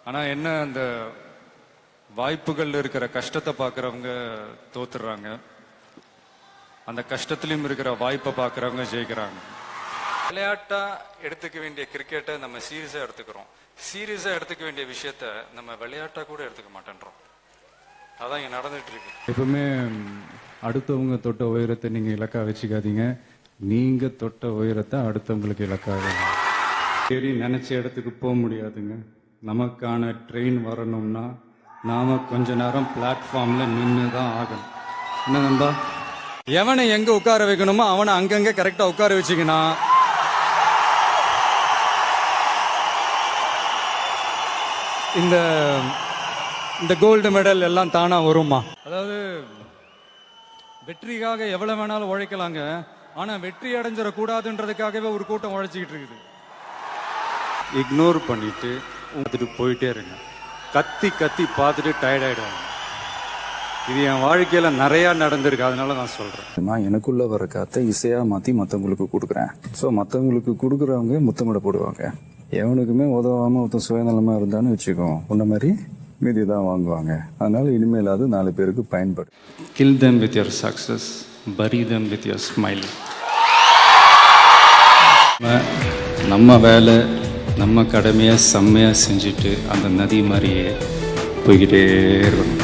ஆனால் என்ன அந்த வாய்ப்புகள் இருக்கிற கஷ்டத்தை பார்க்குறவங்க தோத்துடுறாங்க, அந்த கஷ்டத்துலையும் இருக்கிற வாய்ப்பை பார்க்குறவங்க ஜெயிக்கிறாங்க. விளையாட்டா எடுத்துக்க வேண்டிய கிரிக்கெட்டை நம்ம சீரியஸாக எடுத்துக்கிறோம், சீரியஸாக எடுத்துக்க வேண்டிய விஷயத்த நம்ம விளையாட்டா கூட எடுத்துக்க மாட்டேன்றோம். அதான் இங்கே நடந்துட்டு இருக்கு. எப்பவுமே அடுத்தவங்க தொட்ட உயரத்தை நீங்கள் இலக்கா வச்சுக்காதீங்க, நீங்கள் தொட்ட உயரத்தை அடுத்தவங்களுக்கு இலக்காக. சரி, நினச்ச இடத்துக்கு போக முடியாதுங்க. நமக்கான ட்ரெயின் வரணும்னா நாம கொஞ்ச நேரம் பிளாட்ஃபார்ம்ல நின்று தான் ஆகணும். என்ன நண்பா, எவனை எங்க உட்கார வைக்கணுமோ அவனை அங்கங்க கரெக்டா உட்கார வச்சுக்கனா இந்த இந்த கோல்டு மெடல் எல்லாம் தானா வருமா? அதாவது வெற்றிக்காக எவ்வளவு வேணாலும் உழைக்கலாங்க, ஆனா வெற்றி அடைஞ்சிடக்கூடாதுன்றதுக்காகவே ஒரு கூட்டம் உழைச்சிக்கிட்டு இருக்குது. இக்னோர் பண்ணிட்டு வந்துட்டு போயிட்டே இருங்க. கத்தி கத்தி பார்த்துட்டு டயர்ட் ஆயிடுவாங்க. இது என் வாழ்க்கையில நிறைய நடந்திருக்கு, அதனால நான் சொல்றேன். நான் எனக்குள்ள வர காத்தை இசையா மாத்தி மத்தவங்களுக்கு கொடுக்குறேன். ஸோ மத்தவங்களுக்கு கொடுக்குறவங்க முத்தமிட போடுவாங்க. எவனுக்குமே உதவாம ஒருத்தன் சுயநலமா இருந்தான்னு வச்சுக்கோ, உன்ன மாதிரி மீதி தான் வாங்குவாங்க. அதனால இனிமேல் அது 4 பேருக்கு பயன்படும். Kill them with your success, bury them with your smile. நம்ம வேலை நம்ம கடமையை செம்மையாக செஞ்சுட்டு அந்த நதி மாதிரியே போய்கிட்டே இருக்கணும்.